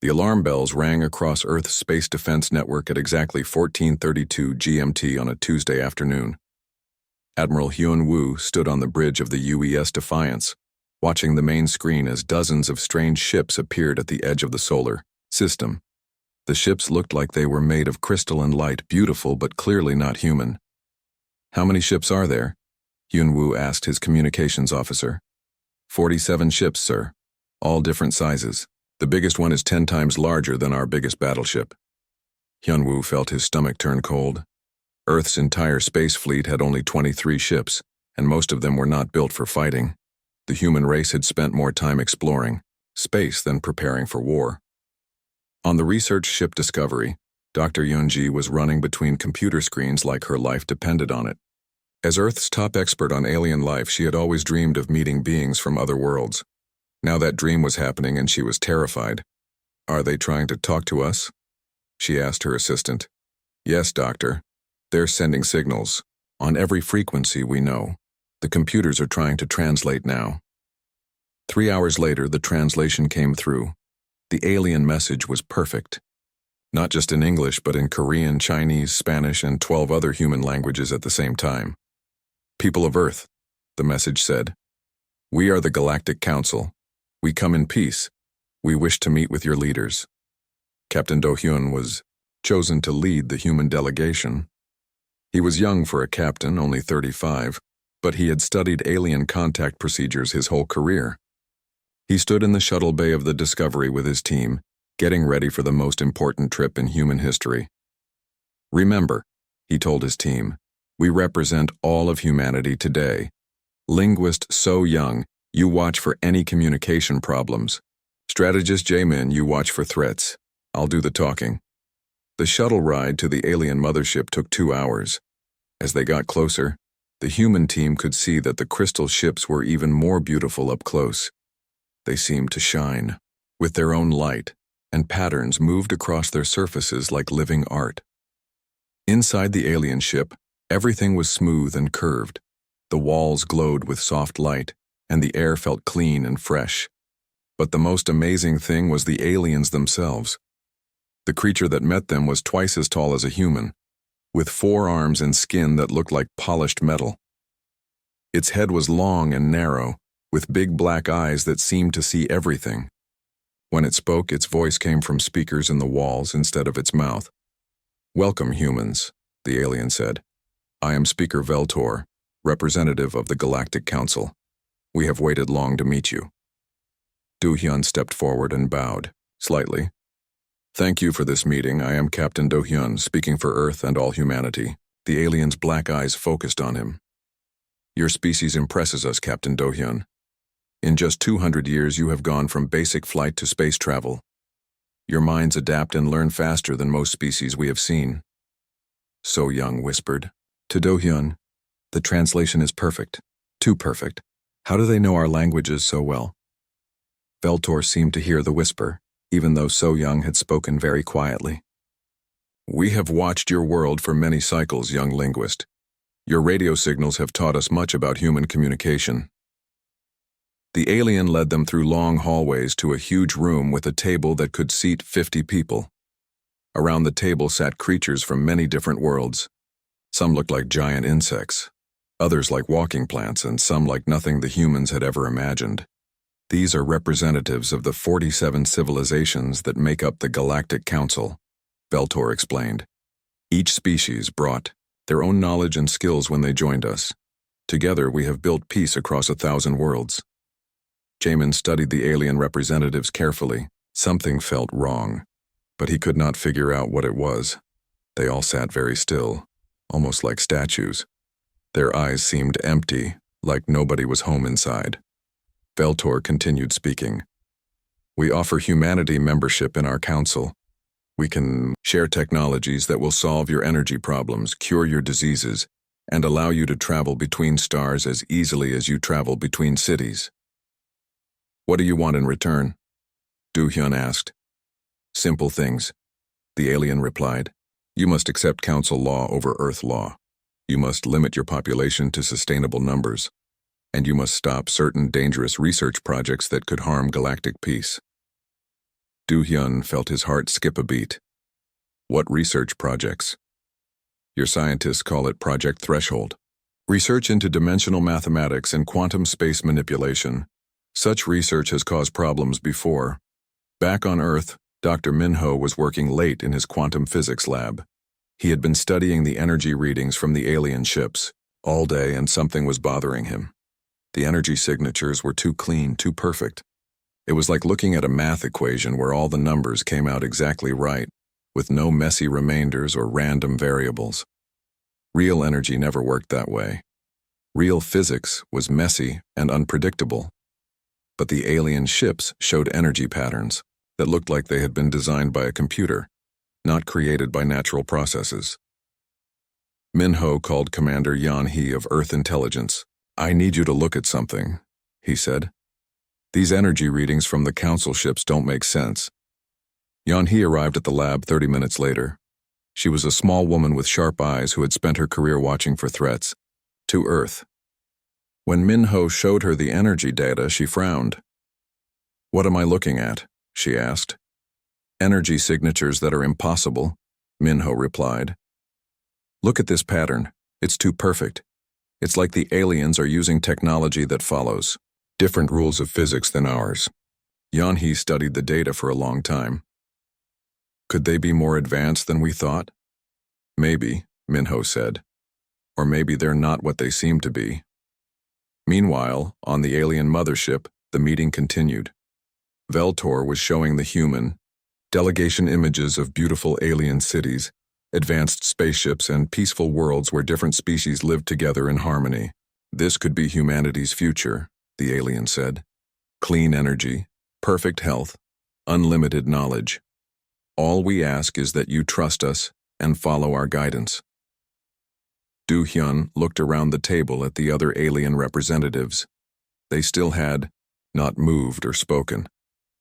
The alarm bells rang across Earth's space defense network at exactly 14:32 GMT on a Tuesday afternoon. Admiral Hyun-woo stood on the bridge of the UES Defiance, watching the main screen as dozens of strange ships appeared at the edge of the solar system. The ships looked like they were made of crystal and light, beautiful but clearly not human. "How many ships are there?" Hyun-woo asked his communications officer. 47 ships, sir. All different sizes. The biggest one is 10 times larger than our biggest battleship. Hyun-woo felt his stomach turn cold. Earth's entire space fleet had only 23 ships, and most of them were not built for fighting. The human race had spent more time exploring space than preparing for war. On the research ship Discovery, Dr. Yoonji was running between computer screens like her life depended on it. As Earth's top expert on alien life, she had always dreamed of meeting beings from other worlds. Now that dream was happening and she was terrified. "Are they trying to talk to us?" she asked her assistant. "Yes, doctor. They're sending signals. On every frequency we know. The computers are trying to translate now." 3 hours later, the translation came through. The alien message was perfect. Not just in English, but in Korean, Chinese, Spanish, and 12 other human languages at the same time. "People of Earth," the message said. "We are the Galactic Council. We come in peace. We wish to meet with your leaders." Captain Do-hyun was chosen to lead the human delegation. He was young for a captain, only 35, but he had studied alien contact procedures his whole career. He stood in the shuttle bay of the Discovery with his team, getting ready for the most important trip in human history. "Remember," he told his team, "we represent all of humanity today. Linguist So Young, you watch for any communication problems. Strategist Jae-min, you watch for threats. I'll do the talking." The shuttle ride to the alien mothership took 2 hours. As they got closer, the human team could see that the crystal ships were even more beautiful up close. They seemed to shine, with their own light, and patterns moved across their surfaces like living art. Inside the alien ship, everything was smooth and curved. The walls glowed with soft light, and the air felt clean and fresh. But the most amazing thing was the aliens themselves. The creature that met them was twice as tall as a human, with 4 arms and skin that looked like polished metal. Its head was long and narrow, with big black eyes that seemed to see everything. When it spoke, its voice came from speakers in the walls instead of its mouth. "Welcome, humans," the alien said. "I am Speaker Veltor, representative of the Galactic Council. We have waited long to meet you." Do-hyun stepped forward and bowed, slightly. "Thank you for this meeting. I am Captain Do-hyun, speaking for Earth and all humanity." The alien's black eyes focused on him. "Your species impresses us, Captain Do-hyun. In just 200 years, you have gone from basic flight to space travel. Your minds adapt and learn faster than most species we have seen." So Young whispered. To Do-hyun, "The translation is perfect. Too perfect. How do they know our languages so well?" Veltor seemed to hear the whisper, even though So Young had spoken very quietly. "We have watched your world for many cycles, young linguist. Your radio signals have taught us much about human communication." The alien led them through long hallways to a huge room with a table that could seat 50 people. Around the table sat creatures from many different worlds. Some looked like giant insects, others like walking plants, and some like nothing the humans had ever imagined. "These are representatives of the 47 civilizations that make up the Galactic Council," Veltor explained. "Each species brought their own knowledge and skills when they joined us. Together we have built peace across 1,000 worlds." Jaemin studied the alien representatives carefully. Something felt wrong, but he could not figure out what it was. They all sat very still, almost like statues. Their eyes seemed empty, like nobody was home inside. Veltor continued speaking. "We offer humanity membership in our council. We can share technologies that will solve your energy problems, cure your diseases, and allow you to travel between stars as easily as you travel between cities." "What do you want in return?" Do-hyun asked. "Simple things," the alien replied. "You must accept council law over Earth law. You must limit your population to sustainable numbers. And you must stop certain dangerous research projects that could harm galactic peace." Do-hyun felt his heart skip a beat. What research projects? Your scientists call it Project Threshold. Research into dimensional mathematics and quantum space manipulation. Such research has caused problems before. Back on Earth, Dr. Minho was working late in his quantum physics lab. He had been studying the energy readings from the alien ships all day, and something was bothering him. The energy signatures were too clean, too perfect. It was like looking at a math equation where all the numbers came out exactly right, with no messy remainders or random variables. Real energy never worked that way. Real physics was messy and unpredictable. But the alien ships showed energy patterns that looked like they had been designed by a computer, not created by natural processes. Minho called Commander Yan-hee of Earth Intelligence. "I need you to look at something," he said. "These energy readings from the council ships don't make sense." Yan-hee arrived at the lab 30 minutes later. She was a small woman with sharp eyes who had spent her career watching for threats to Earth. When Minho showed her the energy data, she frowned. "What am I looking at?" she asked. "Energy signatures that are impossible," Minho replied. "Look at this pattern. It's too perfect. It's like the aliens are using technology that follows different rules of physics than ours." Yan-hee studied the data for a long time. "Could they be more advanced than we thought?" "Maybe," Minho said. "Or maybe they're not what they seem to be." Meanwhile, on the alien mothership, the meeting continued. Veltor was showing the human delegation images of beautiful alien cities, advanced spaceships, and peaceful worlds where different species lived together in harmony. "This could be humanity's future," the alien said. "Clean energy, perfect health, unlimited knowledge. All we ask is that you trust us and follow our guidance." Do-hyun looked around the table at the other alien representatives. They still had not moved or spoken.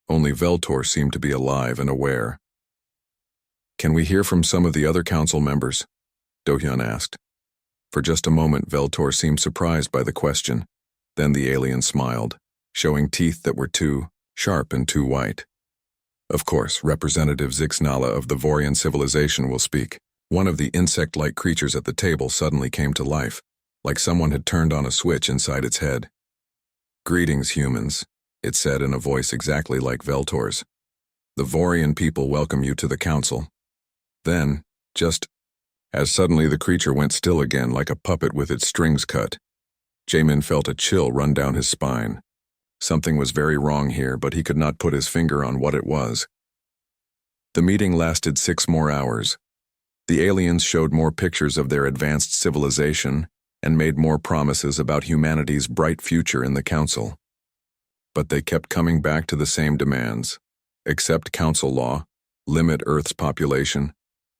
Only Veltor seemed to be alive and aware. "Can we hear from some of the other council members?" Do-hyun asked. For just a moment, Veltor seemed surprised by the question. Then the alien smiled, showing teeth that were too sharp and too white. "Of course, Representative Zixnala of the Vorian civilization will speak." One of the insect-like creatures at the table suddenly came to life, like someone had turned on a switch inside its head. "Greetings, humans," it said in a voice exactly like Veltor's. "The Vorian people welcome you to the council." Then, just as suddenly the creature went still again like a puppet with its strings cut. Jaemin felt a chill run down his spine. Something was very wrong here, but he could not put his finger on what it was. The meeting lasted 6 more hours. The aliens showed more pictures of their advanced civilization and made more promises about humanity's bright future in the council. But they kept coming back to the same demands: accept council law, limit Earth's population,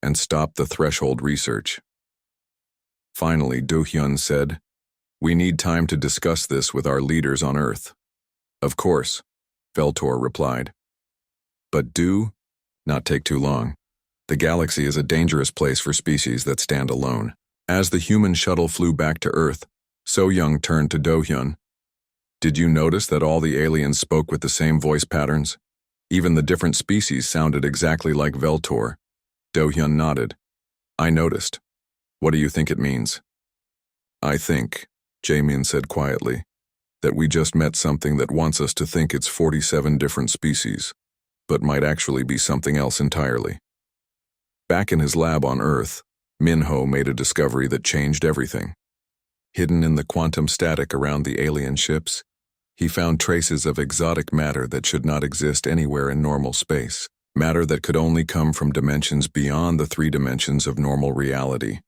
and stop the threshold research. Finally, Do-hyun said, "We need time to discuss this with our leaders on Earth." "Of course," Veltor replied. "But not take too long. The galaxy is a dangerous place for species that stand alone." As the human shuttle flew back to Earth, So-young turned to Do-hyun. "Did you notice that all the aliens spoke with the same voice patterns? Even the different species sounded exactly like Veltor." Do-hyun nodded. "I noticed. What do you think it means?" "I think," Jaemin said quietly, "that we just met something that wants us to think it's 47 different species, but might actually be something else entirely." Back in his lab on Earth, Minho made a discovery that changed everything. Hidden in the quantum static around the alien ships, he found traces of exotic matter that should not exist anywhere in normal space, matter that could only come from dimensions beyond the 3 dimensions of normal reality.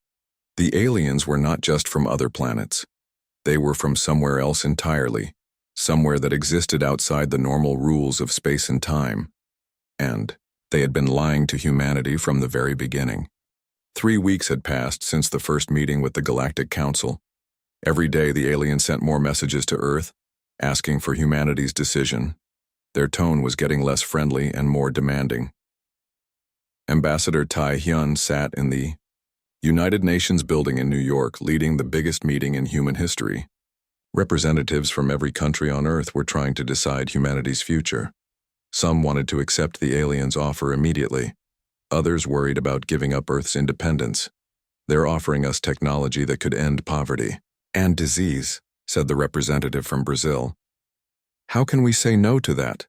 The aliens were not just from other planets. They were from somewhere else entirely, somewhere that existed outside the normal rules of space and time. And they had been lying to humanity from the very beginning. 3 weeks had passed since the first meeting with the Galactic Council. Every day the aliens sent more messages to Earth, asking for humanity's decision. Their tone was getting less friendly and more demanding. Ambassador Tae-hyun sat in the United Nations building in New York, leading the biggest meeting in human history. Representatives from every country on Earth were trying to decide humanity's future. Some wanted to accept the aliens' offer immediately. Others worried about giving up Earth's independence. They're offering us technology that could end poverty and disease, said the representative from Brazil. How can we say no to that?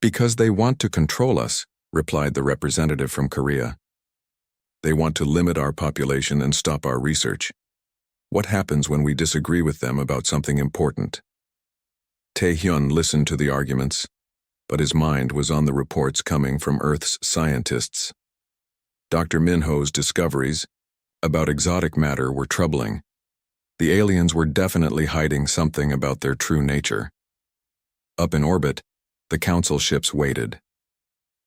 Because they want to control us, replied the representative from Korea. They want to limit our population and stop our research. What happens when we disagree with them about something important? Tae-hyun listened to the arguments, but his mind was on the reports coming from Earth's scientists. Dr. Minho's discoveries about exotic matter were troubling. The aliens were definitely hiding something about their true nature. Up in orbit, the Council ships waited.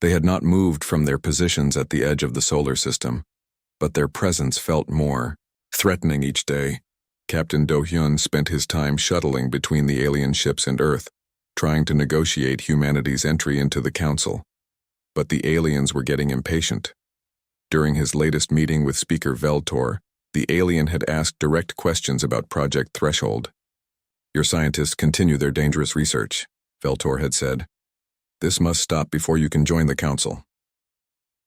They had not moved from their positions at the edge of the solar system, but their presence felt more threatening each day. Captain Do-hyun spent his time shuttling between the alien ships and Earth, trying to negotiate humanity's entry into the Council. But the aliens were getting impatient. During his latest meeting with Speaker Veltor, the alien had asked direct questions about Project Threshold. Your scientists continue their dangerous research, Veltor had said. This must stop before you can join the Council.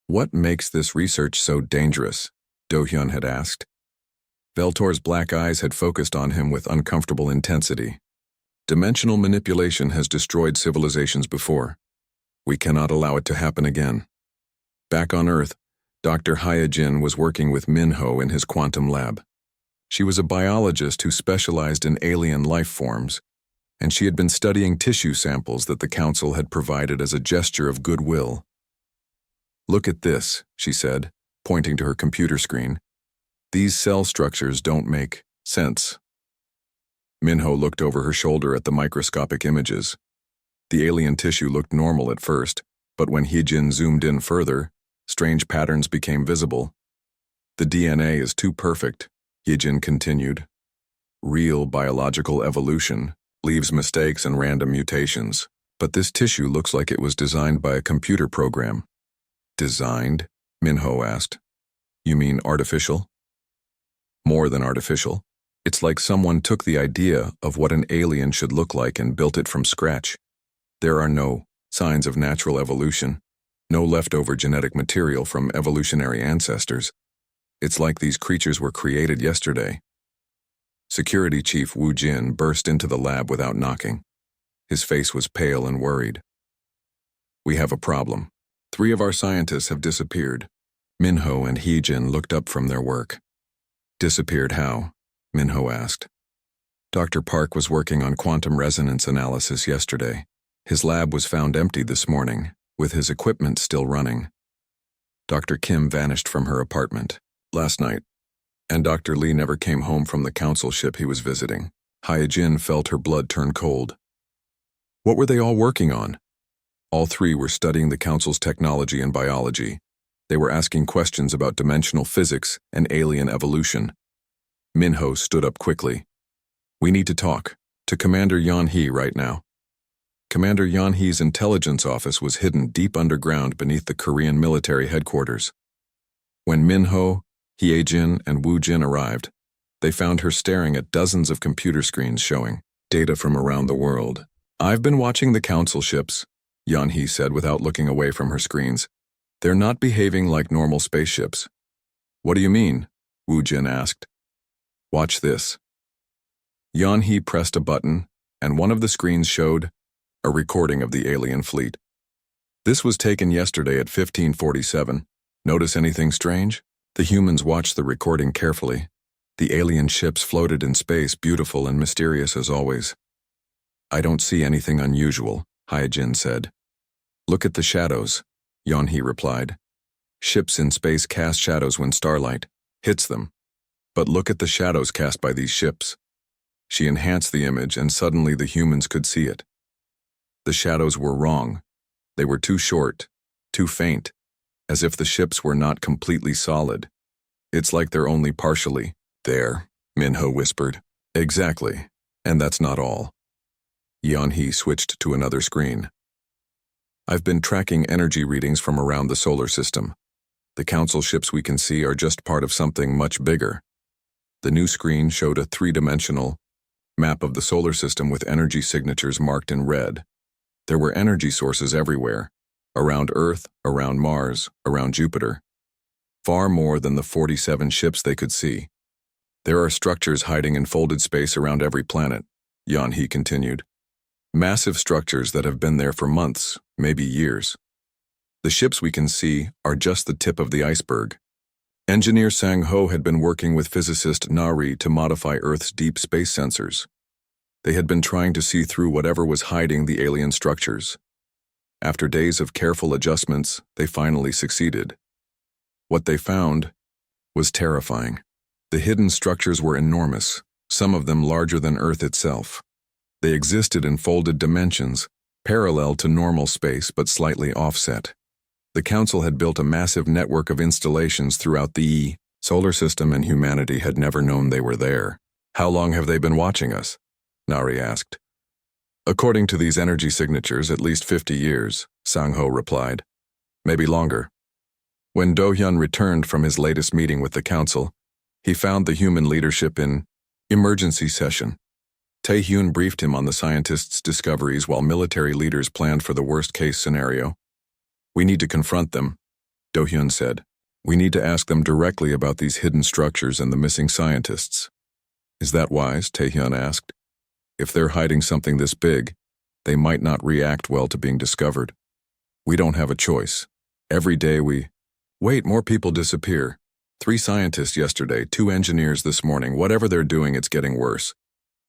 What makes this research so dangerous? Do-hyun had asked. Veltor's black eyes had focused on him with uncomfortable intensity. Dimensional manipulation has destroyed civilizations before. We cannot allow it to happen again. Back on Earth, Dr. Hyojin was working with Minho in his quantum lab. She was a biologist who specialized in alien life forms, and she had been studying tissue samples that the Council had provided as a gesture of goodwill. Look at this, she said, pointing to her computer screen. These cell structures don't make sense. Minho looked over her shoulder at the microscopic images. The alien tissue looked normal at first, but when Hyojin zoomed in further, strange patterns became visible. The DNA is too perfect, Hyojin continued. Real biological evolution leaves mistakes and random mutations, but this tissue looks like it was designed by a computer program. Designed? Minho asked. You mean artificial? More than artificial. It's like someone took the idea of what an alien should look like and built it from scratch. There are no signs of natural evolution, no leftover genetic material from evolutionary ancestors. It's like these creatures were created yesterday. Security Chief Woo Jin burst into the lab without knocking. His face was pale and worried. We have a problem. 3 of our scientists have disappeared. Minho and Hyojin looked up from their work. Disappeared how? Minho asked. Dr. Park was working on quantum resonance analysis yesterday. His lab was found empty this morning, with his equipment still running. Dr. Kim vanished from her apartment last night, and Dr. Lee never came home from the Council ship he was visiting. Hyojin felt her blood turn cold. What were they all working on? All 3 were studying the Council's technology and biology. They were asking questions about dimensional physics and alien evolution. Minho stood up quickly. We need to talk to Commander Yeon-hee right now. Commander Yeon-hee's intelligence office was hidden deep underground beneath the Korean military headquarters. When Minho, Hyojin, and Woo Jin arrived, they found her staring at dozens of computer screens showing data from around the world. I've been watching the Council ships, Yeon-hee said without looking away from her screens. They're not behaving like normal spaceships. What do you mean? Woo Jin asked. Watch this. Yeon-hee pressed a button, and one of the screens showed a recording of the alien fleet. This was taken yesterday at 15:47. Notice anything strange? The humans watched the recording carefully. The alien ships floated in space, beautiful and mysterious as always. I don't see anything unusual, Hyojin said. Look at the shadows, Yeon-hee replied. Ships in space cast shadows when starlight hits them. But look at the shadows cast by these ships. She enhanced the image and suddenly the humans could see it. The shadows were wrong. They were too short, too faint, as if the ships were not completely solid. It's like they're only partially there, Minho whispered. Exactly, and that's not all. Yeon-hee switched to another screen. I've been tracking energy readings from around the solar system. The Council ships we can see are just part of something much bigger. The new screen showed a 3-dimensional map of the solar system with energy signatures marked in red. There were energy sources everywhere, around Earth, around Mars, around Jupiter. Far more than the 47 ships they could see. There are structures hiding in folded space around every planet, Yan-He continued. Massive structures that have been there for months, maybe years. The ships we can see are just the tip of the iceberg. Engineer Sang-Ho had been working with physicist Nari to modify Earth's deep space sensors. They had been trying to see through whatever was hiding the alien structures. After days of careful adjustments, they finally succeeded. What they found was terrifying. The hidden structures were enormous, some of them larger than Earth itself. They existed in folded dimensions, parallel to normal space but slightly offset. The Council had built a massive network of installations throughout the solar system, and humanity had never known they were there. How long have they been watching us? Nari asked. According to these energy signatures, at least 50 years, Sang-Ho replied. Maybe longer. When Do-hyun returned from his latest meeting with the Council, he found the human leadership in emergency session. Tae-hyun briefed him on the scientists' discoveries while military leaders planned for the worst-case scenario. We need to confront them, Do-hyun said. We need to ask them directly about these hidden structures and the missing scientists. Is that wise? Tae-hyun asked. If they're hiding something this big, they might not react well to being discovered. We don't have a choice. Every day Wait, more people disappear. 3 scientists yesterday, 2 engineers this morning. Whatever they're doing, it's getting worse.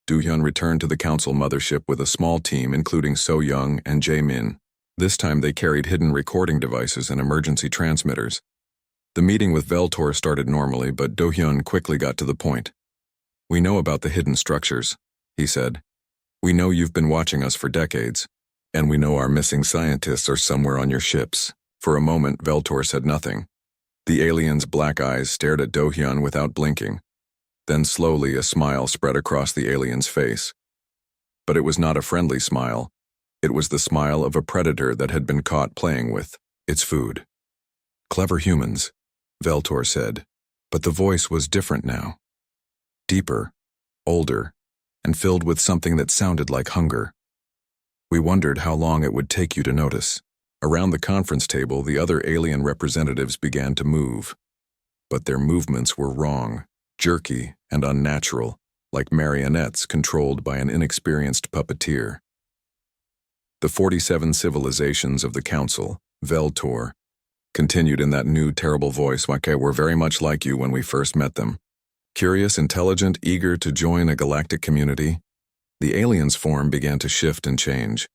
Do-hyun returned to the Council mothership with a small team including So-young and Jae-min. This time they carried hidden recording devices and emergency transmitters. The meeting with Veltor started normally, but Do-hyun quickly got to the point. We know about the hidden structures, he said. We know you've been watching us for decades, and we know our missing scientists are somewhere on your ships. For a moment, Veltor said nothing. The alien's black eyes stared at Do-hyun without blinking. Then slowly a smile spread across the alien's face. But it was not a friendly smile. It was the smile of a predator that had been caught playing with its food. Clever humans, Veltor said, but the voice was different now. Deeper, older, and filled with something that sounded like hunger. We wondered how long it would take you to notice. Around the conference table, the other alien representatives began to move. But their movements were wrong, jerky, and unnatural, like marionettes controlled by an inexperienced puppeteer. The 47 civilizations of the Council, Veltor, continued in that new, terrible voice, were very much like you when we first met them. Curious, intelligent, eager to join a galactic community, the alien's form began to shift and change.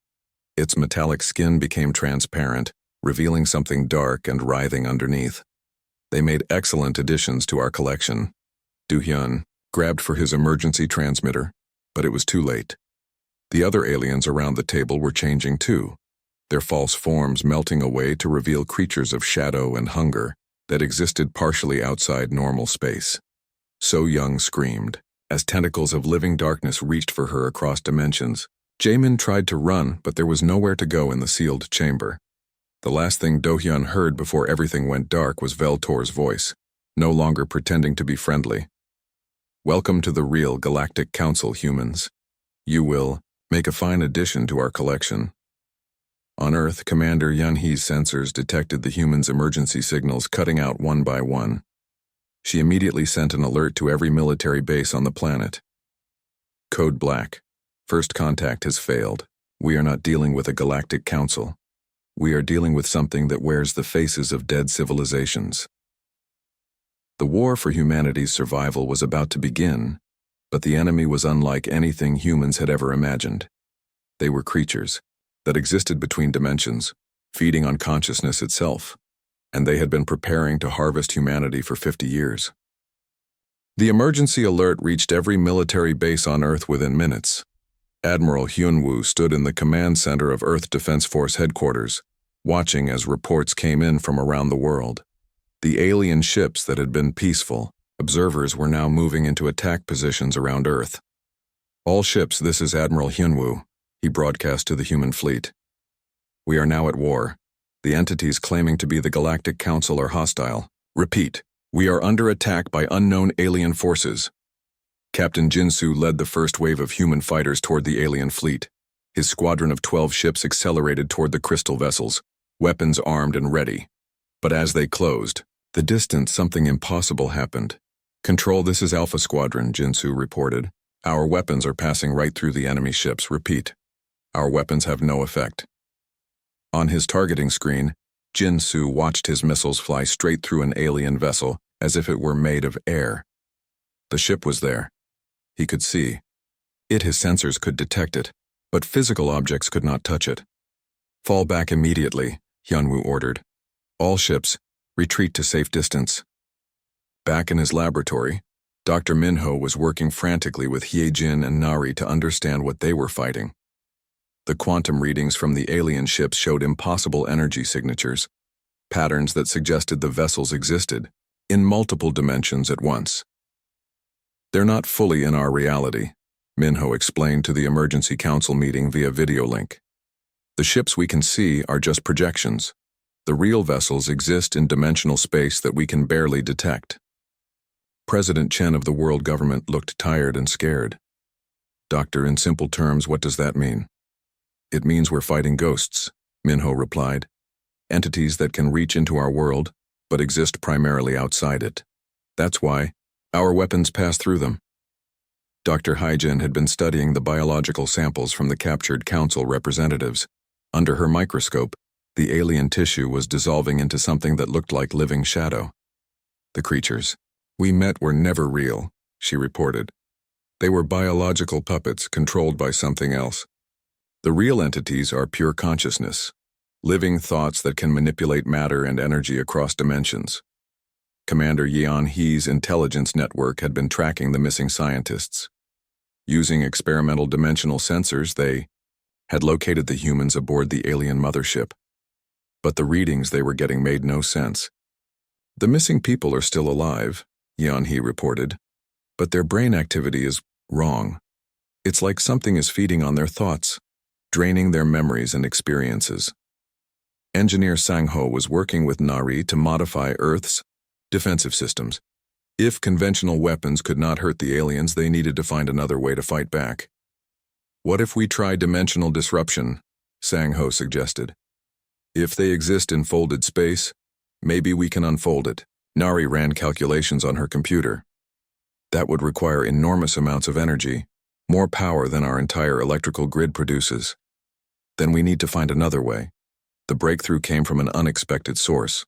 Its metallic skin became transparent, revealing something dark and writhing underneath. They made excellent additions to our collection. Do-hyun grabbed for his emergency transmitter, but it was too late. The other aliens around the table were changing too, their false forms melting away to reveal creatures of shadow and hunger that existed partially outside normal space. So-young screamed, as tentacles of living darkness reached for her across dimensions. Jae-min tried to run, but there was nowhere to go in the sealed chamber. The last thing Do-hyun heard before everything went dark was Veltor's voice, no longer pretending to be friendly. Welcome to the real Galactic Council, humans. You will make a fine addition to our collection. On Earth, Commander Yan-He's sensors detected the humans' emergency signals cutting out one by one. She immediately sent an alert to every military base on the planet. Code Black. First contact has failed. We are not dealing with a Galactic Council. We are dealing with something that wears the faces of dead civilizations. The war for humanity's survival was about to begin, but the enemy was unlike anything humans had ever imagined. They were creatures that existed between dimensions, feeding on consciousness itself, and they had been preparing to harvest humanity for 50 years. The emergency alert reached every military base on Earth within minutes. Admiral Hyun-woo stood in the command center of Earth Defense Force headquarters, watching as reports came in from around the world. The alien ships that had been peaceful, observers were now moving into attack positions around Earth. All ships, this is Admiral Hyun-woo, he broadcast to the human fleet. We are now at war. The entities claiming to be the Galactic Council are hostile. Repeat, we are under attack by unknown alien forces. Captain Jinsu led the first wave of human fighters toward the alien fleet. His squadron of 12 ships accelerated toward the crystal vessels, weapons armed and ready. But as they closed, the distance, something impossible happened. "Control, this is Alpha Squadron," Jinsu reported. "Our weapons are passing right through the enemy ships. Repeat. Our weapons have no effect." On his targeting screen, Jinsu watched his missiles fly straight through an alien vessel as if it were made of air. The ship was there. He could see. His sensors could detect it, but physical objects could not touch it. "Fall back immediately," Hyunwoo ordered. "All ships, retreat to safe distance." Back in his laboratory, Dr. Minho was working frantically with Hyejin and Nari to understand what they were fighting. The quantum readings from the alien ships showed impossible energy signatures, patterns that suggested the vessels existed, in multiple dimensions at once. "They're not fully in our reality," Minho explained to the emergency council meeting via video link. "The ships we can see are just projections. The real vessels exist in dimensional space that we can barely detect." President Chen of the world government looked tired and scared. "Doctor, in simple terms, what does that mean?" "It means we're fighting ghosts," Minho replied. "Entities that can reach into our world, but exist primarily outside it. That's why our weapons pass through them." Dr. Hyejin had been studying the biological samples from the captured council representatives. Under her microscope, the alien tissue was dissolving into something that looked like living shadow. "The creatures we met were never real," she reported. "They were biological puppets controlled by something else. The real entities are pure consciousness, living thoughts that can manipulate matter and energy across dimensions." Commander Yeon Hee's intelligence network had been tracking the missing scientists. Using experimental dimensional sensors, they had located the humans aboard the alien mothership. But the readings they were getting made no sense. "The missing people are still alive," Yeon Hee reported, "but their brain activity is wrong. It's like something is feeding on their thoughts, draining their memories and experiences." Engineer Sang-ho was working with Nari to modify Earth's defensive systems. If conventional weapons could not hurt the aliens, they needed to find another way to fight back. "What if we try dimensional disruption?" Sang-ho suggested. "If they exist in folded space, maybe we can unfold it." Nari ran calculations on her computer. "That would require enormous amounts of energy, more power than our entire electrical grid produces. Then we need to find another way." The breakthrough came from an unexpected source.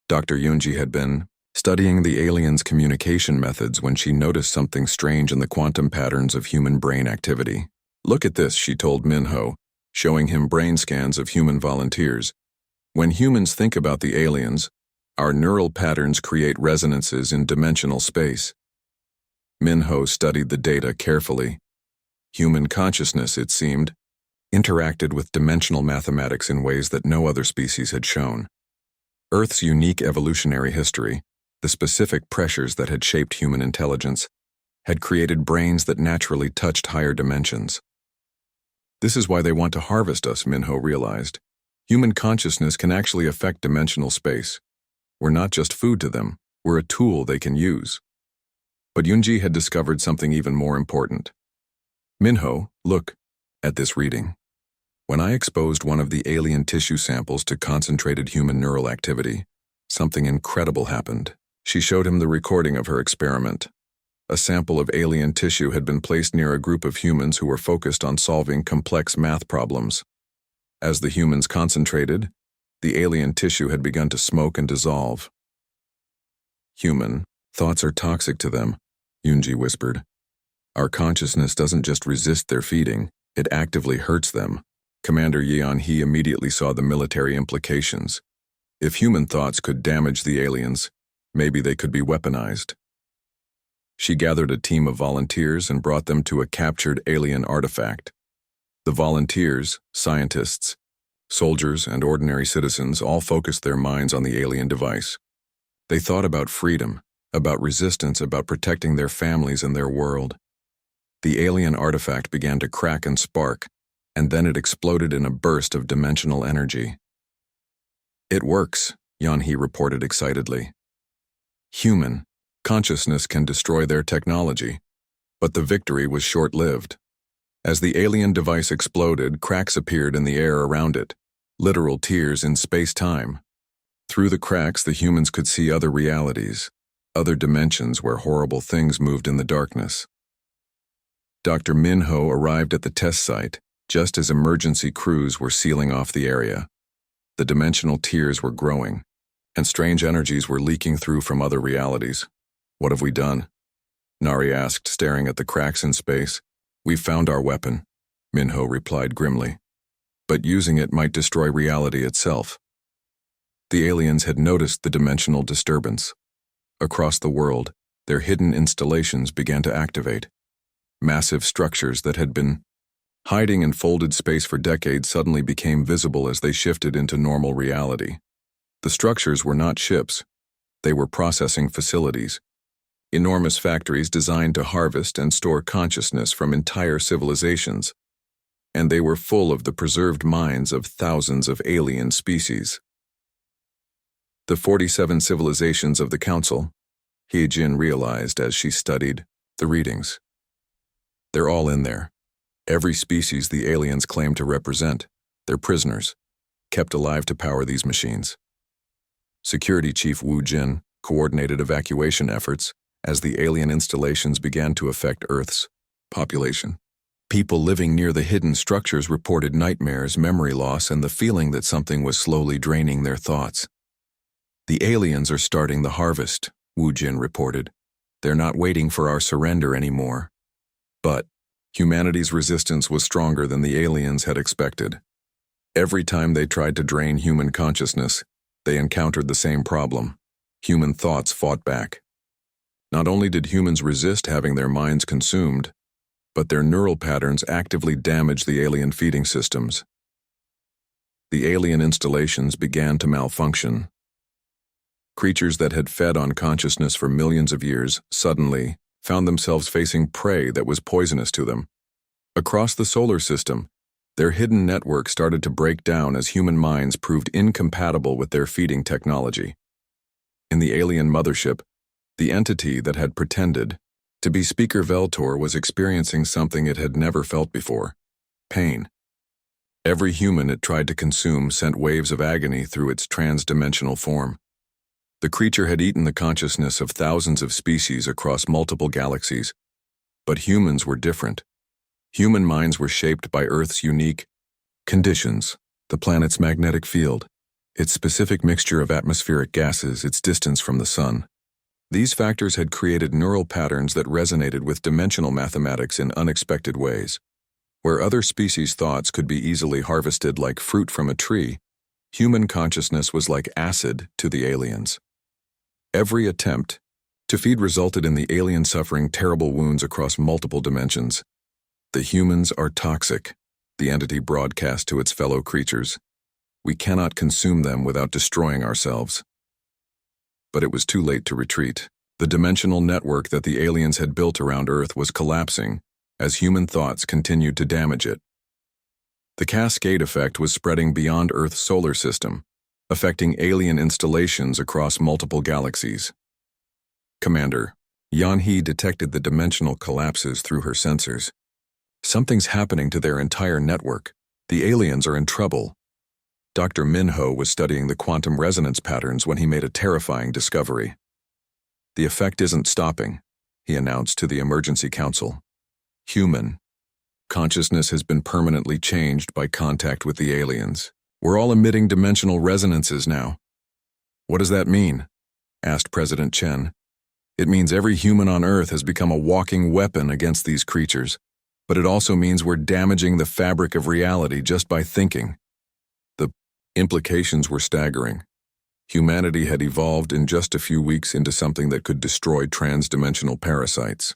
Dr. Yoonji had been studying the aliens' communication methods when she noticed something strange in the quantum patterns of human brain activity. "Look at this," she told Minho, showing him brain scans of human volunteers. "When humans think about the aliens, our neural patterns create resonances in dimensional space." Minho studied the data carefully. Human consciousness, it seemed, interacted with dimensional mathematics in ways that no other species had shown. Earth's unique evolutionary history, the specific pressures that had shaped human intelligence, had created brains that naturally touched higher dimensions. "This is why they want to harvest us," Minho realized. "Human consciousness can actually affect dimensional space. We're not just food to them, we're a tool they can use." But Yoonji had discovered something even more important. "Minho, look at this reading. When I exposed one of the alien tissue samples to concentrated human neural activity, something incredible happened." She showed him the recording of her experiment. A sample of alien tissue had been placed near a group of humans who were focused on solving complex math problems. As the humans concentrated, the alien tissue had begun to smoke and dissolve. "Human thoughts are toxic to them," Yoonji whispered. "Our consciousness doesn't just resist their feeding, it actively hurts them." Commander Yeon Hee immediately saw the military implications. If human thoughts could damage the aliens, maybe they could be weaponized. She gathered a team of volunteers and brought them to a captured alien artifact. The volunteers, scientists, soldiers, and ordinary citizens all focused their minds on the alien device. They thought about freedom, about resistance, about protecting their families and their world. The alien artifact began to crack and spark, and then it exploded in a burst of dimensional energy. "It works," Yeon Hee reported excitedly. "Human consciousness can destroy their technology, but the victory was short-lived." As the alien device exploded, cracks appeared in the air around it, literal tears in space-time. Through the cracks, the humans could see other realities, other dimensions where horrible things moved in the darkness. Dr. Minho arrived at the test site just as emergency crews were sealing off the area. The dimensional tiers were growing, and strange energies were leaking through from other realities. "What have we done?" Nari asked, staring at the cracks in space. "We've found our weapon," Minho replied grimly. "But using it might destroy reality itself." The aliens had noticed the dimensional disturbance. Across the world, their hidden installations began to activate. Massive structures that had been hiding in folded space for decades suddenly became visible as they shifted into normal reality. The structures were not ships. They were processing facilities. Enormous factories designed to harvest and store consciousness from entire civilizations. And they were full of the preserved minds of thousands of alien species. The 47 civilizations of the Council, He-Jin realized as she studied the readings. They're all in there. Every species the aliens claim to represent, they're prisoners, kept alive to power these machines. Security Chief Wu Jin coordinated evacuation efforts as the alien installations began to affect Earth's population. People living near the hidden structures reported nightmares, memory loss, and the feeling that something was slowly draining their thoughts. "The aliens are starting the harvest," Wu Jin reported. "They're not waiting for our surrender anymore." But humanity's resistance was stronger than the aliens had expected. Every time they tried to drain human consciousness, they encountered the same problem. Human thoughts fought back. Not only did humans resist having their minds consumed, but their neural patterns actively damaged the alien feeding systems. The alien installations began to malfunction. Creatures that had fed on consciousness for millions of years suddenly found themselves facing prey that was poisonous to them. Across the solar system, their hidden network started to break down as human minds proved incompatible with their feeding technology. In the alien mothership, the entity that had pretended to be Speaker Veltor was experiencing something it had never felt before: pain. Every human it tried to consume sent waves of agony through its trans-dimensional form. The creature had eaten the consciousness of thousands of species across multiple galaxies. But humans were different. Human minds were shaped by Earth's unique conditions: the planet's magnetic field, its specific mixture of atmospheric gases, its distance from the sun. These factors had created neural patterns that resonated with dimensional mathematics in unexpected ways. Where other species' thoughts could be easily harvested like fruit from a tree, human consciousness was like acid to the aliens. Every attempt to feed resulted in the alien suffering terrible wounds across multiple dimensions. "The humans are toxic," the entity broadcast to its fellow creatures. "We cannot consume them without destroying ourselves." But it was too late to retreat. The dimensional network that the aliens had built around Earth was collapsing as human thoughts continued to damage it. The cascade effect was spreading beyond Earth's solar system, affecting alien installations across multiple galaxies. Commander, Yan-He detected the dimensional collapses through her sensors. "Something's happening to their entire network. The aliens are in trouble." Dr. Minho was studying the quantum resonance patterns when he made a terrifying discovery. "The effect isn't stopping," he announced to the Emergency Council. "Human consciousness has been permanently changed by contact with the aliens. We're all emitting dimensional resonances now." "What does that mean?" asked President Chen. "It means every human on Earth has become a walking weapon against these creatures, but it also means we're damaging the fabric of reality just by thinking." The implications were staggering. Humanity had evolved in just a few weeks into something that could destroy trans-dimensional parasites.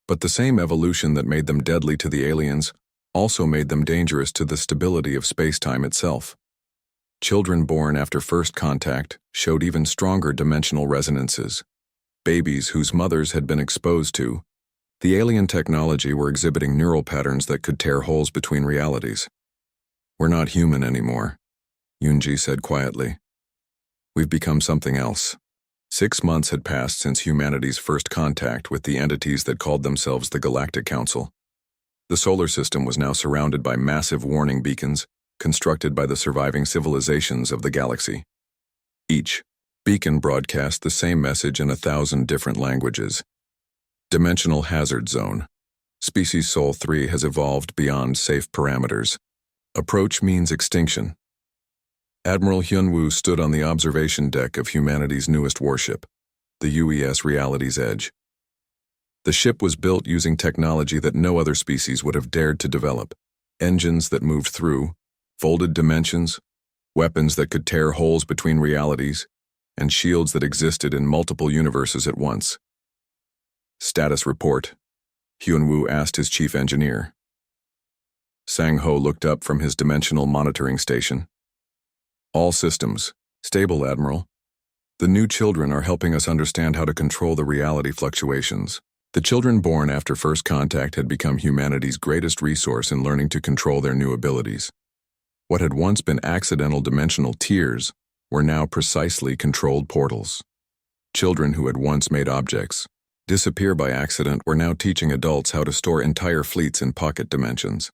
But the same evolution that made them deadly to the aliens also made them dangerous to the stability of space-time itself. Children born after first contact showed even stronger dimensional resonances. Babies whose mothers had been exposed to the alien technology were exhibiting neural patterns that could tear holes between realities. "We're not human anymore," Yunji said quietly. "We've become something else." 6 months had passed since humanity's first contact with the entities that called themselves the Galactic Council. The solar system was now surrounded by massive warning beacons constructed by the surviving civilizations of the galaxy. Each beacon broadcast the same message in 1,000 different languages. Dimensional hazard zone. Species Sol 3 has evolved beyond safe parameters. Approach means extinction. Admiral Hyunwoo stood on the observation deck of humanity's newest warship, the UES Reality's Edge. The ship was built using technology that no other species would have dared to develop. Engines that moved through, folded dimensions, weapons that could tear holes between realities, and shields that existed in multiple universes at once. Status report. Hyunwoo asked his chief engineer. Sang-ho looked up from his dimensional monitoring station. All systems. Stable, Admiral. The new children are helping us understand how to control the reality fluctuations. The children born after first contact had become humanity's greatest resource in learning to control their new abilities. What had once been accidental dimensional tears were now precisely controlled portals. Children who had once made objects disappear by accident were now teaching adults how to store entire fleets in pocket dimensions.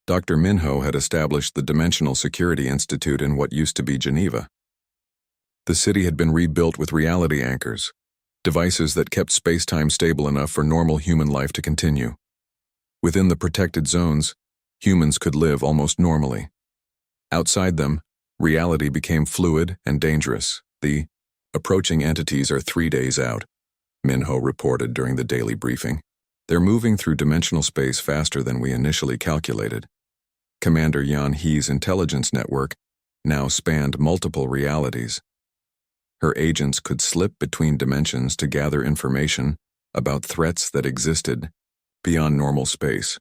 Dr. Minho had established the Dimensional Security Institute in what used to be Geneva. The city had been rebuilt with reality anchors, devices that kept space-time stable enough for normal human life to continue. Within the protected zones, humans could live almost normally. Outside them, reality became fluid and dangerous. The approaching entities are 3 days out, Minho reported during the daily briefing. They're moving through dimensional space faster than we initially calculated. Commander Yan He's intelligence network now spanned multiple realities. Her agents could slip between dimensions to gather information about threats that existed beyond normal space.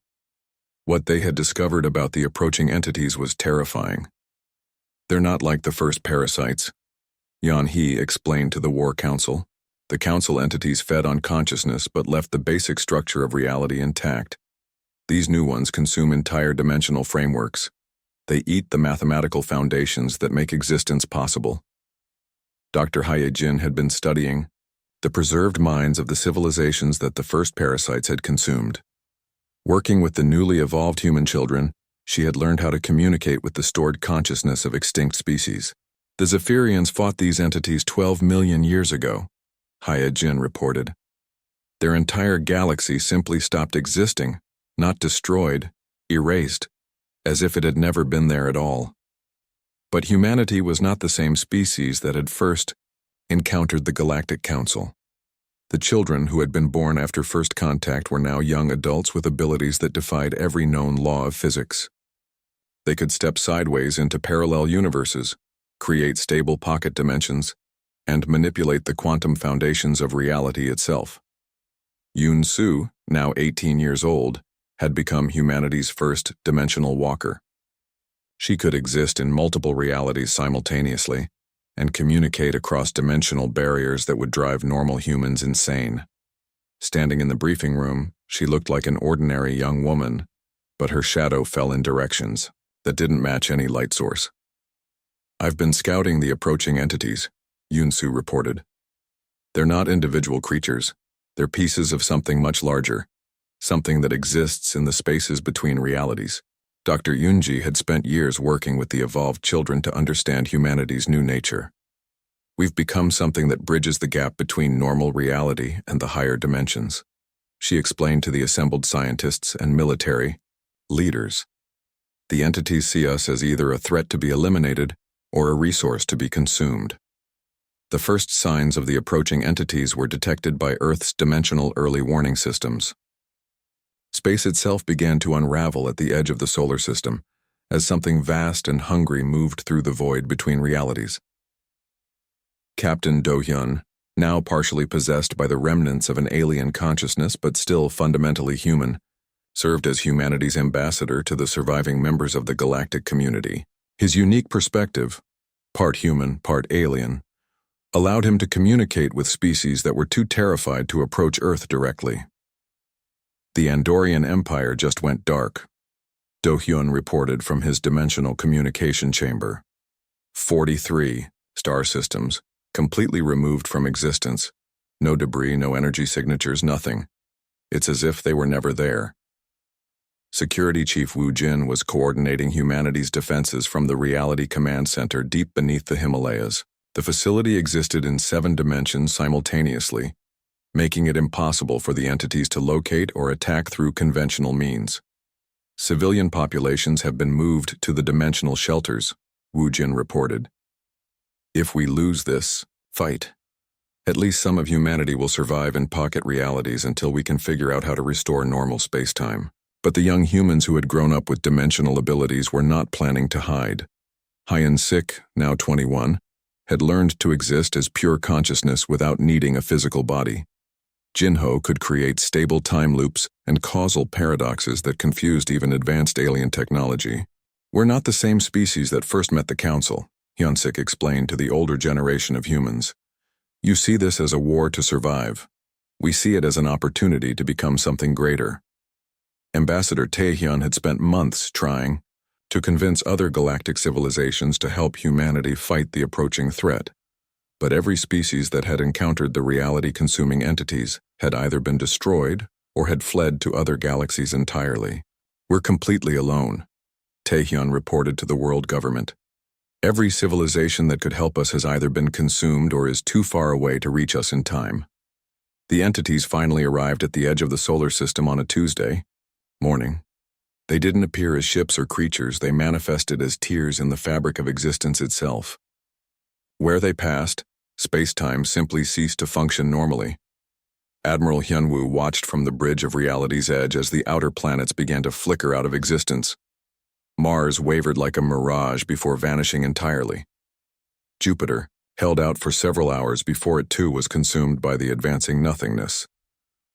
What they had discovered about the approaching entities was terrifying. They're not like the first parasites, Yan He explained to the War Council. The Council entities fed on consciousness but left the basic structure of reality intact. These new ones consume entire dimensional frameworks. They eat the mathematical foundations that make existence possible. Dr. Hyejin had been studying the preserved minds of the civilizations that the first parasites had consumed. Working with the newly evolved human children, she had learned how to communicate with the stored consciousness of extinct species. The Zephyrians fought these entities 12 million years ago, Hyejin reported. Their entire galaxy simply stopped existing, not destroyed, erased, as if it had never been there at all. But humanity was not the same species that had first encountered the Galactic Council. The children who had been born after first contact were now young adults with abilities that defied every known law of physics. They could step sideways into parallel universes, create stable pocket dimensions, and manipulate the quantum foundations of reality itself. Yoon Soo, now 18 years old, had become humanity's first dimensional walker. She could exist in multiple realities simultaneously and communicate across dimensional barriers that would drive normal humans insane. Standing in the briefing room, she looked like an ordinary young woman, but her shadow fell in directions that didn't match any light source. "I've been scouting the approaching entities," Yoon-soo reported. "They're not individual creatures. They're pieces of something much larger, something that exists in the spaces between realities." Dr. Yoonji had spent years working with the evolved children to understand humanity's new nature. "We've become something that bridges the gap between normal reality and the higher dimensions," she explained to the assembled scientists and military leaders. "The entities see us as either a threat to be eliminated or a resource to be consumed." The first signs of the approaching entities were detected by Earth's dimensional early warning systems. Space itself began to unravel at the edge of the solar system, as something vast and hungry moved through the void between realities. Captain Do-hyun, now partially possessed by the remnants of an alien consciousness but still fundamentally human, served as humanity's ambassador to the surviving members of the galactic community. His unique perspective, part human, part alien, allowed him to communicate with species that were too terrified to approach Earth directly. "The Andorian Empire just went dark," Do-hyun reported from his dimensional communication chamber. 43 star systems, completely removed from existence. No debris, no energy signatures, nothing. It's as if they were never there. Security Chief Wu Jin was coordinating humanity's defenses from the Reality Command Center deep beneath the Himalayas. The facility existed in 7 dimensions simultaneously, making it impossible for the entities to locate or attack through conventional means. Civilian populations have been moved to the dimensional shelters, Wu Jin reported. If we lose this fight, at least some of humanity will survive in pocket realities until we can figure out how to restore normal space-time. But the young humans who had grown up with dimensional abilities were not planning to hide. Hyen Sik, now 21, had learned to exist as pure consciousness without needing a physical body. Jinho could create stable time loops and causal paradoxes that confused even advanced alien technology. We're not the same species that first met the Council, Hyunsik explained to the older generation of humans. You see this as a war to survive. We see it as an opportunity to become something greater. Ambassador Taehyun had spent months trying to convince other galactic civilizations to help humanity fight the approaching threat. But every species that had encountered the reality-consuming entities had either been destroyed or had fled to other galaxies entirely. We're completely alone, Taehyun reported to the world government. Every civilization that could help us has either been consumed or is too far away to reach us in time. The entities finally arrived at the edge of the solar system on a Tuesday morning. They didn't appear as ships or creatures, they manifested as tears in the fabric of existence itself. Where they passed, space-time simply ceased to function normally. Admiral Hyunwoo watched from the bridge of reality's edge as the outer planets began to flicker out of existence. Mars wavered like a mirage before vanishing entirely. Jupiter held out for several hours before it too was consumed by the advancing nothingness.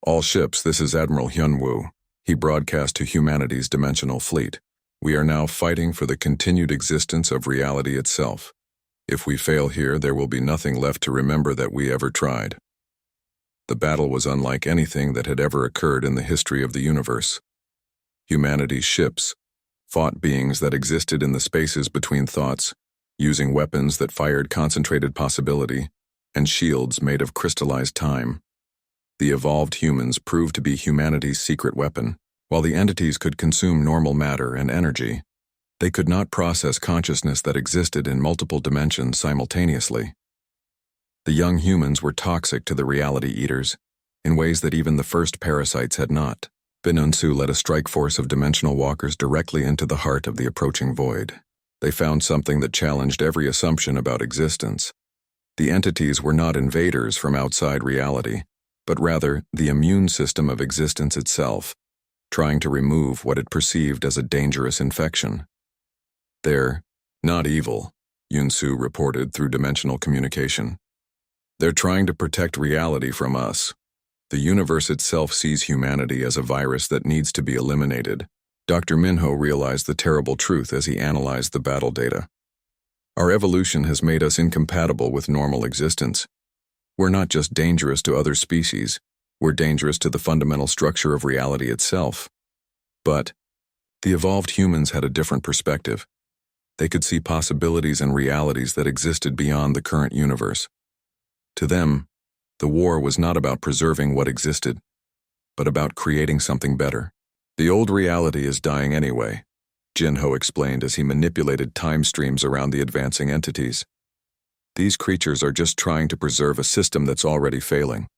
All ships, this is Admiral Hyunwoo. He broadcast to humanity's dimensional fleet. We are now fighting for the continued existence of reality itself. If we fail here, there will be nothing left to remember that we ever tried. The battle was unlike anything that had ever occurred in the history of the universe. Humanity's ships fought beings that existed in the spaces between thoughts, using weapons that fired concentrated possibility and shields made of crystallized time. The evolved humans proved to be humanity's secret weapon. While the entities could consume normal matter and energy, they could not process consciousness that existed in multiple dimensions simultaneously. The young humans were toxic to the reality eaters, in ways that even the first parasites had not. Binunsu led a strike force of dimensional walkers directly into the heart of the approaching void. They found something that challenged every assumption about existence. The entities were not invaders from outside reality, but rather the immune system of existence itself, trying to remove what it perceived as a dangerous infection. They're not evil, Yunsu reported through dimensional communication. They're trying to protect reality from us. The universe itself sees humanity as a virus that needs to be eliminated. Dr. Minho realized the terrible truth as he analyzed the battle data. Our evolution has made us incompatible with normal existence. We're not just dangerous to other species, we're dangerous to the fundamental structure of reality itself. But the evolved humans had a different perspective. They could see possibilities and realities that existed beyond the current universe. To them, the war was not about preserving what existed, but about creating something better. The old reality is dying anyway, Jinho explained as he manipulated time streams around the advancing entities. These creatures are just trying to preserve a system that's already failing.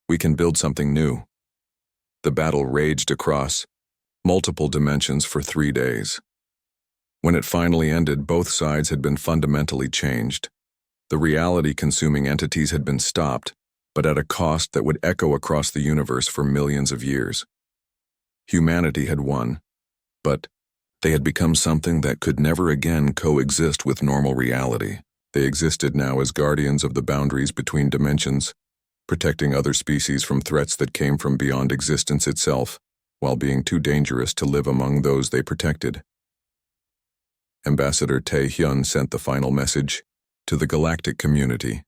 We can build something new. The battle raged across multiple dimensions for 3 days. When it finally ended, both sides had been fundamentally changed. The reality-consuming entities had been stopped, but at a cost that would echo across the universe for millions of years. Humanity had won, but they had become something that could never again coexist with normal reality. They existed now as guardians of the boundaries between dimensions, protecting other species from threats that came from beyond existence itself, while being too dangerous to live among those they protected. Ambassador Taehyun sent the final message to the galactic community.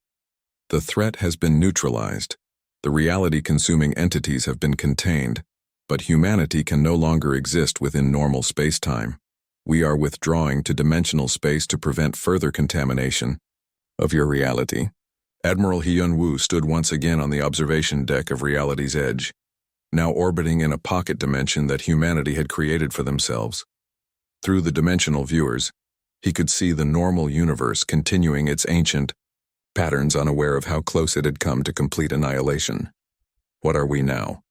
The threat has been neutralized. The reality-consuming entities have been contained, but humanity can no longer exist within normal space-time. We are withdrawing to dimensional space to prevent further contamination of your reality. Admiral Hyun-woo stood once again on the observation deck of reality's edge. now orbiting in a pocket dimension that humanity had created for themselves. Through the dimensional viewers, he could see the normal universe continuing its ancient patterns, unaware of how close it had come to complete annihilation. What are we now?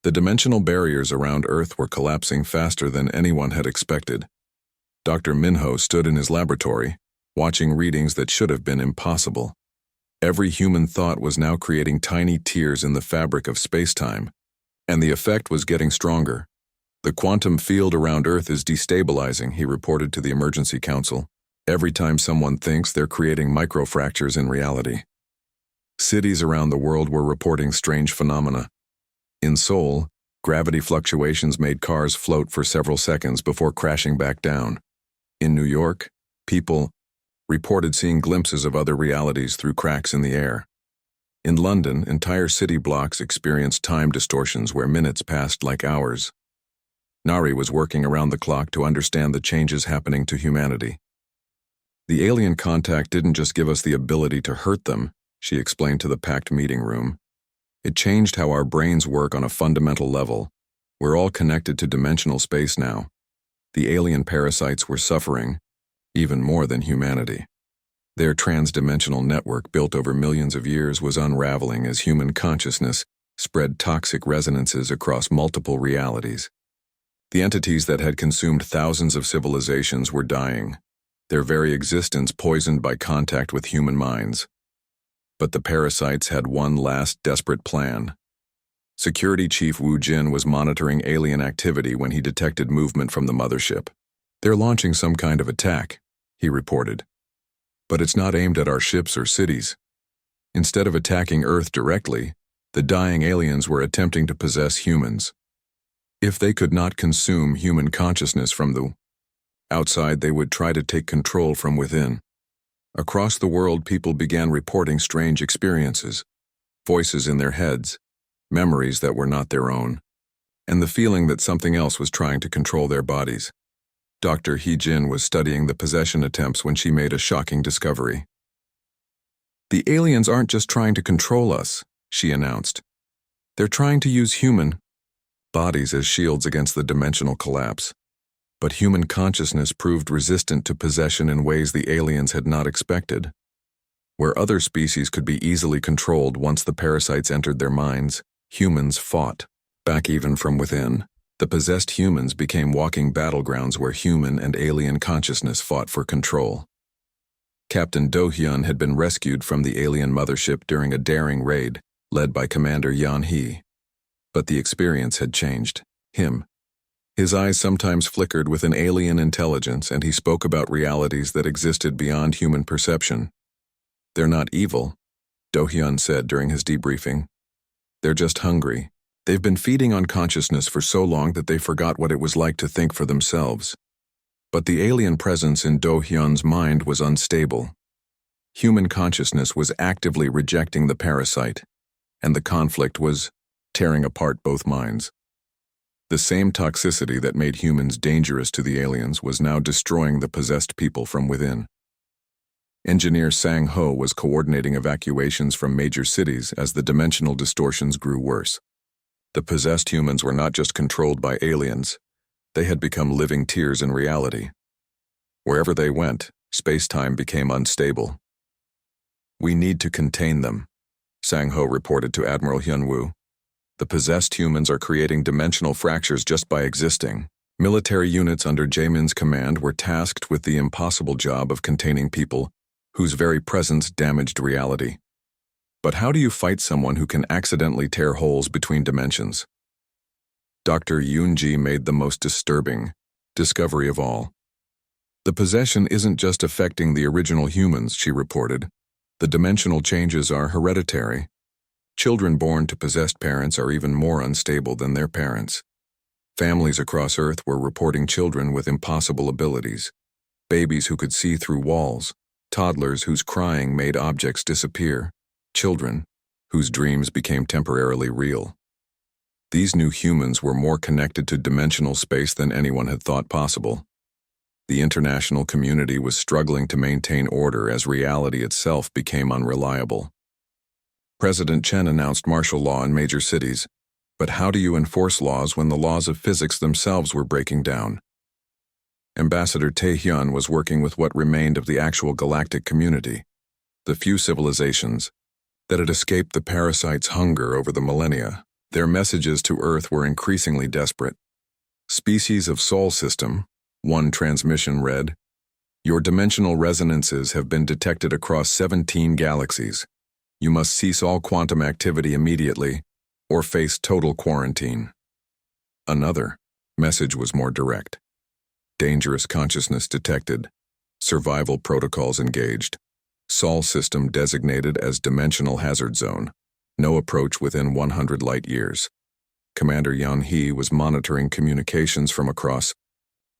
The dimensional barriers around Earth were collapsing faster than anyone had expected. Dr. Minho stood in his laboratory, watching readings that should have been impossible. Every human thought was now creating tiny tears in the fabric of space-time, and the effect was getting stronger. The quantum field around Earth is destabilizing, he reported to the Emergency Council. Every time someone thinks, they're creating microfractures in reality. Cities around the world were reporting strange phenomena. In Seoul, gravity fluctuations made cars float for several seconds before crashing back down. In New York, people reported seeing glimpses of other realities through cracks in the air. In London, entire city blocks experienced time distortions where minutes passed like hours. Nari was working around the clock to understand the changes happening to humanity. The alien contact didn't just give us the ability to hurt them, she explained to the packed meeting room. It changed how our brains work on a fundamental level. We're all connected to dimensional space now. The alien parasites were suffering, even more than humanity. Their transdimensional network built over millions of years was unraveling as human consciousness spread toxic resonances across multiple realities. The entities that had consumed thousands of civilizations were dying, their very existence poisoned by contact with human minds. But the parasites had one last desperate plan. Security Chief Wu Jin was monitoring alien activity when he detected movement from the mothership. They're launching some kind of attack, he reported. But it's not aimed at our ships or cities. Instead of attacking Earth directly, the dying aliens were attempting to possess humans. If they could not consume human consciousness from the outside, they would try to take control from within. Across the world, people began reporting strange experiences, voices in their heads, memories that were not their own, and the feeling that something else was trying to control their bodies. Dr. He Jin was studying the possession attempts when she made a shocking discovery. The aliens aren't just trying to control us, she announced. They're trying to use human bodies as shields against the dimensional collapse. But human consciousness proved resistant to possession in ways the aliens had not expected. Where other species could be easily controlled once the parasites entered their minds, humans fought back even from within. The possessed humans became walking battlegrounds where human and alien consciousness fought for control. Captain Do Hyun had been rescued from the alien mothership during a daring raid led by Commander Yan He. But the experience had changed him. His eyes sometimes flickered with an alien intelligence, and he spoke about realities that existed beyond human perception. They're not evil, Do Hyun said during his debriefing. They're just hungry. They've been feeding on consciousness for so long that they forgot what it was like to think for themselves. But the alien presence in Do Hyun's mind was unstable. Human consciousness was actively rejecting the parasite, and the conflict was tearing apart both minds. The same toxicity that made humans dangerous to the aliens was now destroying the possessed people from within. Engineer Sang Ho was coordinating evacuations from major cities as the dimensional distortions grew worse. The possessed humans were not just controlled by aliens, they had become living tears in reality. Wherever they went, space-time became unstable. We need to contain them, Sang Ho reported to Admiral Hyun-woo. The possessed humans are creating dimensional fractures just by existing. Military units under Jaemin's command were tasked with the impossible job of containing people whose very presence damaged reality. But how do you fight someone who can accidentally tear holes between dimensions? Dr. Yoon-ji made the most disturbing discovery of all. The possession isn't just affecting the original humans, she reported. The dimensional changes are hereditary. Children born to possessed parents are even more unstable than their parents. Families across Earth were reporting children with impossible abilities. Babies who could see through walls. Toddlers whose crying made objects disappear. Children whose dreams became temporarily real. These new humans were more connected to dimensional space than anyone had thought possible. The international community was struggling to maintain order as reality itself became unreliable. President Chen announced martial law in major cities. But how do you enforce laws when the laws of physics themselves were breaking down? Ambassador Tae-hyun was working with what remained of the actual galactic community, the few civilizations that had escaped the parasites' hunger over the millennia. Their messages to Earth were increasingly desperate. Species of Sol System, one transmission read, "Your dimensional resonances have been detected across 17 galaxies. You must cease all quantum activity immediately, or face total quarantine." Another message was more direct. Dangerous consciousness detected. Survival protocols engaged. Sol System designated as dimensional hazard zone. No approach within 100 light years. Commander Yan-hee was monitoring communications from across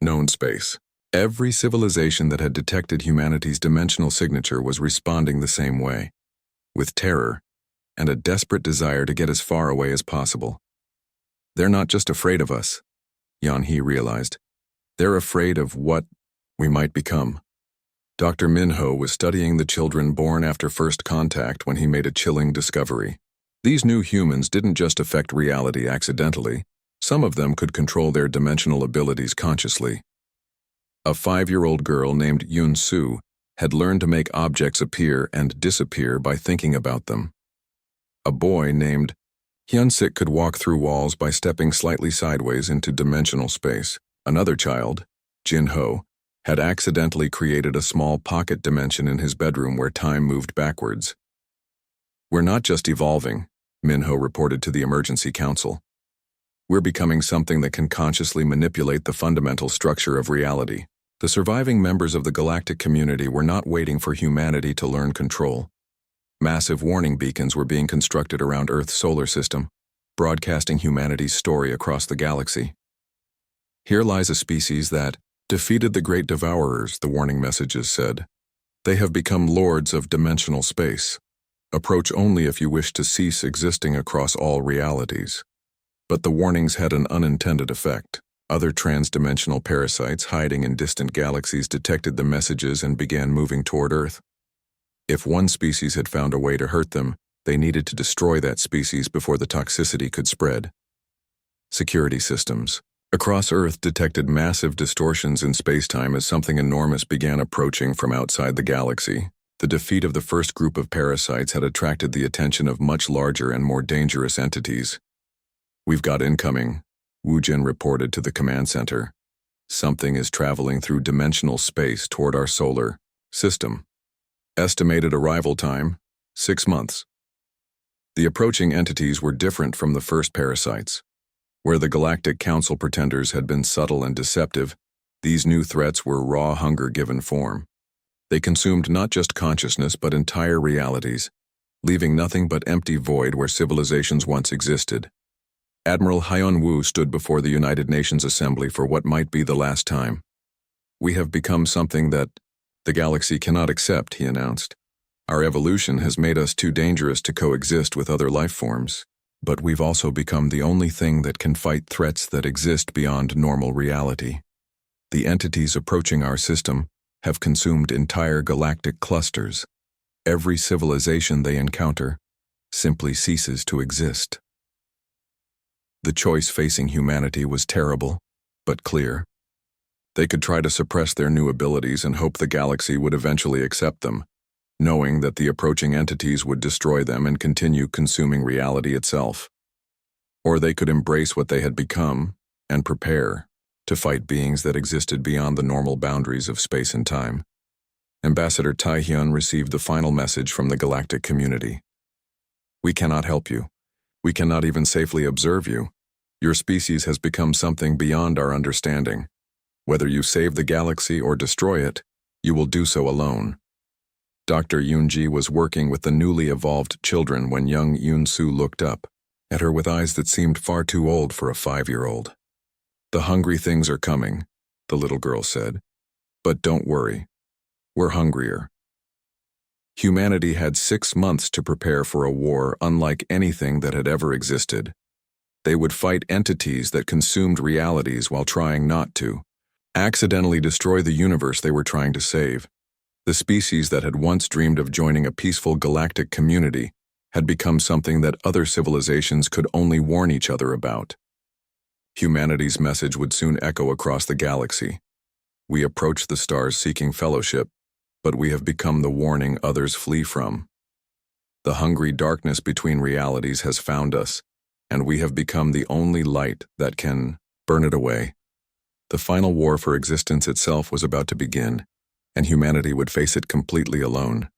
known space. Every civilization that had detected humanity's dimensional signature was responding the same way, with terror and a desperate desire to get as far away as possible. They're not just afraid of us, Yan-hee realized. They're afraid of what we might become. Dr. Minho was studying the children born after first contact when he made a chilling discovery. These new humans didn't just affect reality accidentally. Some of them could control their dimensional abilities consciously. A 5-year-old girl named Yoon-soo had learned to make objects appear and disappear by thinking about them. A boy named Hyun-sik could walk through walls by stepping slightly sideways into dimensional space. Another child, Jin-ho, had accidentally created a small pocket dimension in his bedroom where time moved backwards. "We're not just evolving," Minho reported to the Emergency Council. "We're becoming something that can consciously manipulate the fundamental structure of reality." The surviving members of the galactic community were not waiting for humanity to learn control. Massive warning beacons were being constructed around Earth's solar system, broadcasting humanity's story across the galaxy. "Here lies a species that defeated the Great Devourers," the warning messages said. "They have become lords of dimensional space. Approach only if you wish to cease existing across all realities." But the warnings had an unintended effect. Other transdimensional parasites hiding in distant galaxies detected the messages and began moving toward Earth. If one species had found a way to hurt them, they needed to destroy that species before the toxicity could spread. Security systems across Earth detected massive distortions in spacetime as something enormous began approaching from outside the galaxy. The defeat of the first group of parasites had attracted the attention of much larger and more dangerous entities. "We've got incoming," Woo Jin reported to the command center. "Something is traveling through dimensional space toward our solar system. Estimated arrival time, 6 months." The approaching entities were different from the first parasites. Where the Galactic Council pretenders had been subtle and deceptive, these new threats were raw hunger given form. They consumed not just consciousness but entire realities, leaving nothing but empty void where civilizations once existed. Admiral Hyun-woo stood before the United Nations Assembly for what might be the last time. "We have become something that the galaxy cannot accept," he announced. "Our evolution has made us too dangerous to coexist with other life forms, but we've also become the only thing that can fight threats that exist beyond normal reality. The entities approaching our system have consumed entire galactic clusters. Every civilization they encounter simply ceases to exist." The choice facing humanity was terrible, but clear. They could try to suppress their new abilities and hope the galaxy would eventually accept them, knowing that the approaching entities would destroy them and continue consuming reality itself. Or they could embrace what they had become and prepare to fight beings that existed beyond the normal boundaries of space and time. Ambassador Tae-hyun received the final message from the galactic community. "We cannot help you. We cannot even safely observe you. Your species has become something beyond our understanding. Whether you save the galaxy or destroy it, you will do so alone." Dr. Yoon-ji was working with the newly evolved children when young Yoon-soo looked up at her with eyes that seemed far too old for a 5-year-old. "The hungry things are coming," the little girl said. "But don't worry. We're hungrier." Humanity had 6 months to prepare for a war unlike anything that had ever existed. They would fight entities that consumed realities while trying not to, accidentally destroy the universe they were trying to save. The species that had once dreamed of joining a peaceful galactic community had become something that other civilizations could only warn each other about. Humanity's message would soon echo across the galaxy. We approach the stars seeking fellowship, but we have become the warning others flee from. The hungry darkness between realities has found us, and we have become the only light that can burn it away. The final war for existence itself was about to begin, and humanity would face it completely alone.